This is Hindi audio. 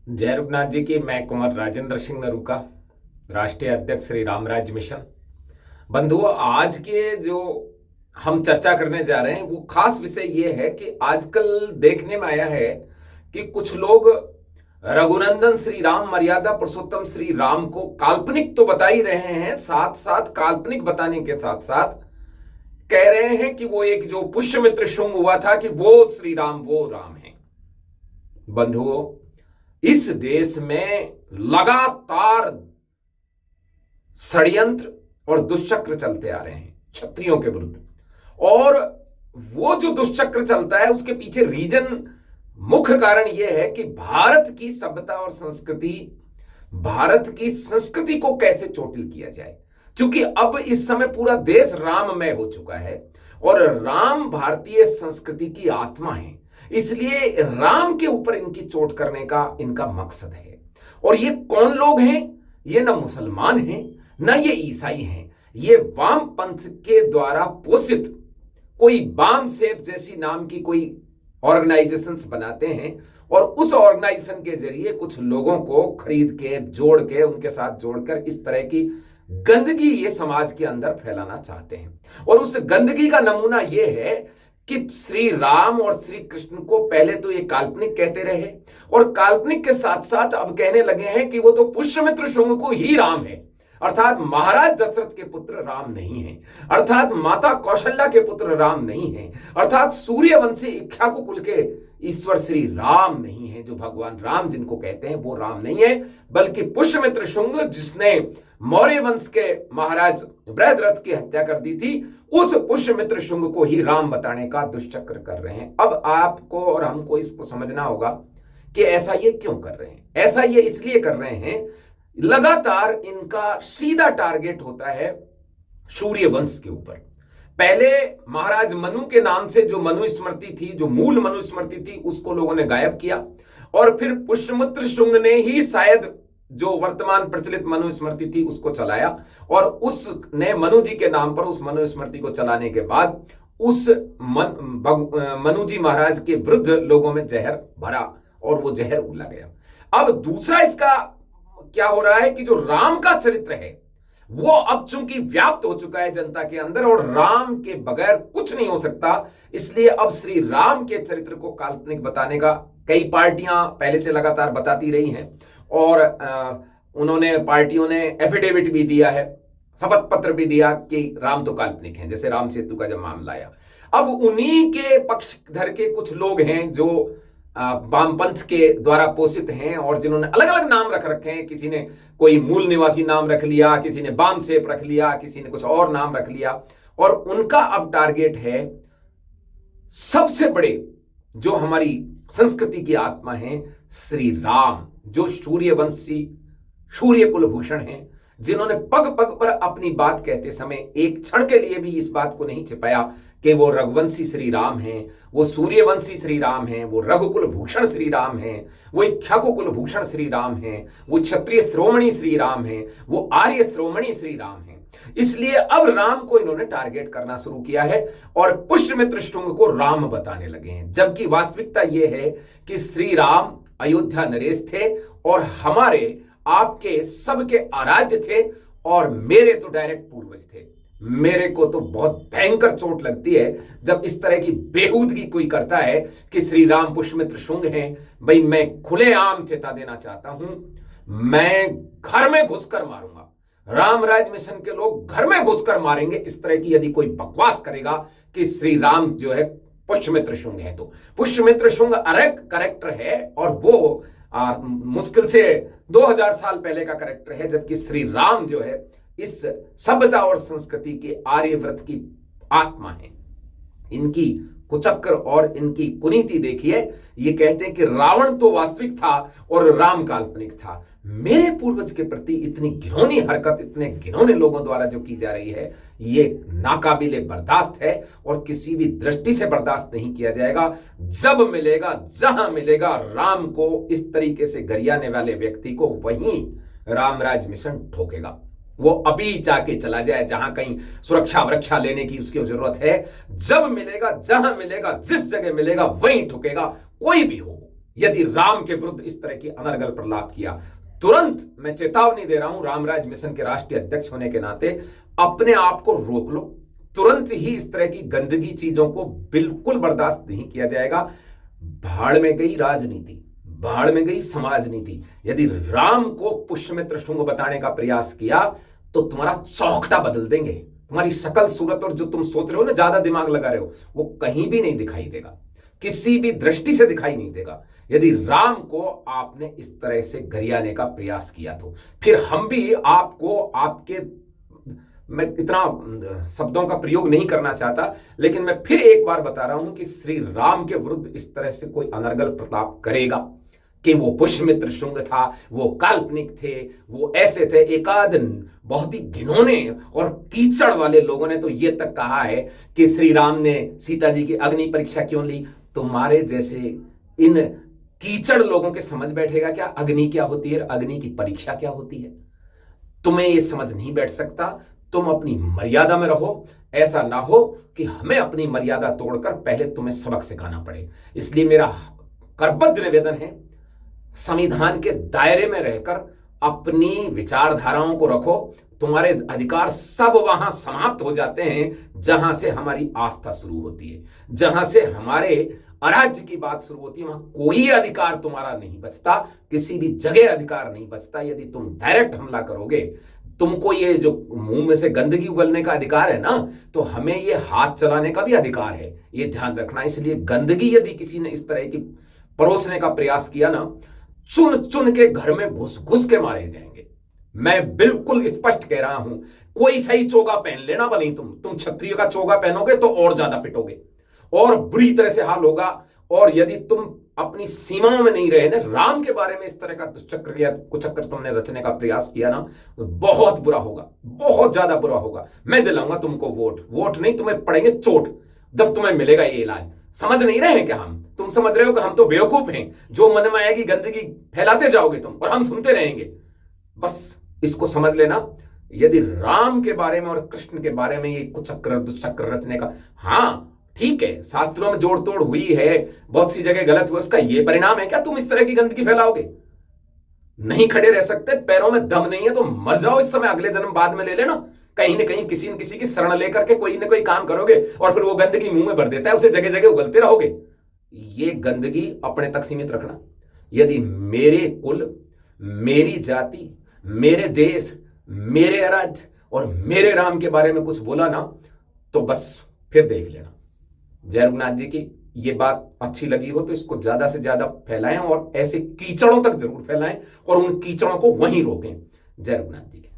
जय रूपनाथ जी की। मैं कुंवर राजेंद्र सिंह नरूका, राष्ट्रीय अध्यक्ष श्री रामराज मिशन। बंधुओं, आज के जो हम चर्चा करने जा रहे हैं वो खास विषय ये है कि आजकल देखने में आया है कि कुछ लोग रघुनंदन श्री राम, मर्यादा पुरुषोत्तम श्री राम को काल्पनिक तो बता ही रहे हैं, साथ साथ काल्पनिक बताने के साथ साथ कह रहे हैं कि वो एक जो पुष्यमित्र शुंग हुआ था कि वो श्री राम, वो राम है। बंधुओं, इस देश में लगातार षड्यंत्र और दुष्चक्र चलते आ रहे हैं क्षत्रियों के विरुद्ध, और वो जो दुष्चक्र चलता है उसके पीछे मुख्य कारण यह है कि भारत की सभ्यता और संस्कृति, भारत की संस्कृति को कैसे चोटिल किया जाए। क्योंकि अब इस समय पूरा देश राममय हो चुका है और राम भारतीय संस्कृति की आत्मा है, इसलिए राम के ऊपर इनकी चोट करने का इनका मकसद है। और ये कौन लोग हैं? ये न मुसलमान हैं, न ये ईसाई हैं, ये वाम पंथ के द्वारा पोषित कोई वाम सेब जैसी नाम की कोई ऑर्गेनाइजेशंस बनाते हैं और उस ऑर्गेनाइजेशन के जरिए कुछ लोगों को खरीद के, जोड़ के, उनके साथ जोड़कर इस तरह की गंदगी ये समाज के अंदर फैलाना चाहते हैं। और उस गंदगी का नमूना ये है कि श्री राम और श्री कृष्ण को पहले तो ये काल्पनिक कहते रहे और काल्पनिक के साथ साथ अब कहने लगे हैं कि वो तो पुष्यमित्र शुंग को ही राम है, अर्थात महाराज दशरथ के पुत्र राम नहीं है, अर्थात माता कौशल्या के पुत्र राम नहीं है, अर्थात सूर्यवंशी इक्ष्वाकु कुल के ईश्वर श्री राम नहीं है। जो भगवान राम जिनको कहते हैं वो राम नहीं है, बल्कि पुष्यमित्र शुंग जिसने मौर्य वंश के महाराज बृहद्रथ की हत्या कर दी थी, उस पुष्यमित्र शुंग को ही राम बताने का दुष्चक्र कर रहे हैं। अब आपको और हमको इसको समझना होगा कि ऐसा ये क्यों कर रहे हैं। ऐसा ये इसलिए कर रहे हैं, लगातार इनका सीधा टारगेट होता है सूर्य वंश के ऊपर। पहले महाराज मनु के नाम से जो मनु स्मृति थी, जो मूल मनु स्मृति थी, उसको लोगों ने गायब किया और फिर पुष्यमित्र शुंग ने ही शायद जो वर्तमान प्रचलित मनु स्मृति थी उसको चलाया और उसने मनु जी के नाम पर उस मनु स्मृति को चलाने के बाद उस मनु जी महाराज के विरुद्ध लोगों में जहर भरा और वो जहर उगला गया। अब दूसरा इसका क्या हो रहा है कि जो राम का चरित्र है वो अब चूंकि व्याप्त हो चुका है जनता के अंदर और राम के बगैर कुछ नहीं हो सकता, इसलिए अब श्री राम के चरित्र को काल्पनिक बताने का कई पार्टियां पहले से लगातार बताती रही हैं और उन्होंने, पार्टियों ने एफिडेविट भी दिया है, शपथ पत्र भी दिया कि राम तो काल्पनिक हैं, जैसे राम सेतु का जब मामला आया। अब उन्हीं के पक्षधर के कुछ लोग हैं जो वामपंथ के द्वारा पोषित हैं और जिन्होंने अलग अलग नाम रख रखे हैं। किसी ने कोई मूल निवासी नाम रख लिया, किसी ने बाम सेप रख लिया, किसी ने कुछ और नाम रख लिया और उनका अब टारगेट है सबसे बड़े जो हमारी संस्कृति की आत्मा है श्री राम, जो सूर्यवंशी सूर्य कुलभूषण हैं, जिन्होंने पग पग पर अपनी बात कहते समय एक क्षण के लिए भी इस बात को नहीं छिपाया कि वो रघुवंशी श्री राम हैं, वो सूर्यवंशी श्री राम हैं, वो रघुकुल भूषण श्री राम हैं, वो इक्ष्वाकु कुल भूषण श्री राम हैं, वो क्षत्रिय श्रोमणी श्री राम हैं, वो आर्य श्रोमणी श्री राम हैं। इसलिए अब राम को इन्होंने टारगेट करना शुरू किया है और पुष्यमित्र शुंग को राम बताने लगे हैं, जबकि वास्तविकता यह है कि श्री राम अयोध्या नरेश थे और हमारे आपके सबके आराध्य थे और मेरे तो डायरेक्ट पूर्वज थे। मेरे को तो बहुत भयंकर चोट लगती है जब इस तरह की बेहूदगी कोई करता है कि श्री राम पुष्यमित्र शुंग हैं। भाई, मैं खुलेआम चेता देना चाहता हूं, मैं घर में घुसकर मारूंगा, रामराज मिशन के लोग घर में घुसकर मारेंगे इस तरह की यदि कोई बकवास करेगा कि श्री राम जो है पुष्यमित्र शुंग है। तो पुष्यमित्र शुंग अलग करेक्टर है और वो मुश्किल से 2000 साल पहले का करेक्टर है, जबकि श्री राम जो है इस सभ्यता और संस्कृति के आर्यव्रत की आत्मा है। इनकी कुचक्र और इनकी कुनीति देखिए। ये कहते हैं कि रावण तो वास्तविक था और राम काल्पनिक था। मेरे पूर्वज के प्रति इतनी घिनौनी हरकत इतने घिनौने लोगों द्वारा जो की जा रही है, ये नाकाबिले बर्दाश्त है और किसी भी दृष्टि से बर्दाश्त नहीं किया जाएगा। जब मिलेगा, जहां मिलेगा राम को इस तरीके से गरियाने वाले व्यक्ति को, वहीं रामराज मिशन ठोकेगा। वो अभी जाके चला जाए जहां कहीं सुरक्षा वरक्षा लेने की उसकी जरूरत है। जब मिलेगा, जहां मिलेगा, जिस जगह मिलेगा वहीं ठुकेगा, कोई भी हो। यदि राम के विरुद्ध इस तरह की अनर्गल प्रलाप किया। तुरंत मैं चेतावनी दे रहा हूं, रामराज मिशन के राष्ट्रीय अध्यक्ष होने के नाते अपने आप को रोक लो। तुरंत ही इस तरह की गंदगी चीजों को बिल्कुल बर्दाश्त नहीं किया जाएगा। भाड़ में गई राजनीति, भाड़ में गई समाज नीति। यदि राम को पुष्यमित्र शुंग बताने का प्रयास किया तो तुम्हारा चौखटा बदल देंगे। तुम्हारी शक्ल सूरत और जो तुम सोच रहे हो ना, ज्यादा दिमाग लगा रहे हो, वो कहीं भी नहीं दिखाई देगा, किसी भी दृष्टि से दिखाई नहीं देगा। यदि राम को आपने इस तरह से गरियाने का प्रयास किया तो फिर हम भी आपको आपके, मैं इतना शब्दों का प्रयोग नहीं करना चाहता, लेकिन मैं फिर एक बार बता रहा हूं कि श्री राम के विरुद्ध इस तरह से कोई अनर्गल प्रताप करेगा कि वो पुष्यमित्र शुंग था, वो काल्पनिक थे, वो ऐसे थे। एकाद बहुत ही घिनौने और कीचड़ वाले लोगों ने तो ये तक कहा है कि श्री राम ने सीता जी की अग्नि परीक्षा क्यों ली। तुम्हारे जैसे इन कीचड़ लोगों के समझ बैठेगा क्या अग्नि क्या होती है, अग्नि की परीक्षा क्या होती है? तुम्हें ये समझ नहीं बैठ सकता। तुम अपनी मर्यादा में रहो, ऐसा ना हो कि हमें अपनी मर्यादा तोड़कर पहले तुम्हें सबक सिखाना पड़े। इसलिए मेरा करबद्ध निवेदन है, संविधान के दायरे में रहकर अपनी विचारधाराओं को रखो। तुम्हारे अधिकार सब वहां समाप्त हो जाते हैं जहां से हमारी आस्था शुरू होती है, जहां से हमारे अराज्य की बात शुरू होती है। वहां कोई अधिकार तुम्हारा नहीं बचता, किसी भी जगह अधिकार नहीं बचता। यदि तुम डायरेक्ट हमला करोगे, तुमको ये जो मुंह में से गंदगी उगलने का अधिकार है ना, तो हमें ये हाथ चलाने का भी अधिकार है, ये ध्यान रखना। इसलिए गंदगी यदि किसी ने इस तरह की परोसने का प्रयास किया ना, चुन चुन के घर में घुस घुस के मारे जाएंगे। मैं बिल्कुल स्पष्ट कह रहा हूं। कोई सही चोगा पहन लेना, भले तुम क्षत्रिय का चोगा पहनोगे तो और ज्यादा पिटोगे और बुरी तरह से हाल होगा। और यदि तुम अपनी सीमाओं में नहीं रहे ना, राम के बारे में इस तरह का दुष्चक्र या कुचक्र तुमने रचने का प्रयास किया ना, तो बहुत बुरा होगा, बहुत ज्यादा बुरा होगा। मैं दिलाऊंगा तुमको वोट नहीं, तुम्हें पड़ेंगे चोट जब तुम्हें मिलेगा ये इलाज। समझ नहीं रहे हैं क्या हम? तुम समझ रहे हो कि हम तो बेवकूफ हैं, जो मन में आएगी गंदगी फैलाते जाओगे तुम और हम सुनते रहेंगे। बस इसको समझ लेना। यदि राम के बारे में और कृष्ण के बारे में ये कुचक्र दुष्चक्र रचने का, हाँ ठीक है, शास्त्रों में जोड़ तोड़ हुई है, बहुत सी जगह गलत हुआ, उसका ये परिणाम है क्या तुम इस तरह की गंदगी फैलाओगे? नहीं खड़े रह सकते, पैरों में दम नहीं है तो मर जाओ इस समय, अगले जन्म बाद में ले लेना। कहीं न कहीं किसी न किसी की शरण लेकर के कोई न कोई काम करोगे और फिर वो गंदगी मुंह में भर देता है, उसे जगह जगह उगलते रहोगे। ये गंदगी अपने तक सीमित रखना। यदि मेरे कुल, मेरी जाति, मेरे देश, मेरे राज्य और मेरे राम के बारे में कुछ बोला ना, तो बस फिर देख लेना। जय रघुनाथ जी की ये बात अच्छी लगी हो तो इसको ज्यादा से ज्यादा फैलाएं और ऐसे कीचड़ों तक जरूर फैलाएं और उन कीचड़ों को वहीं रोकें। जय रघुनाथ जी की।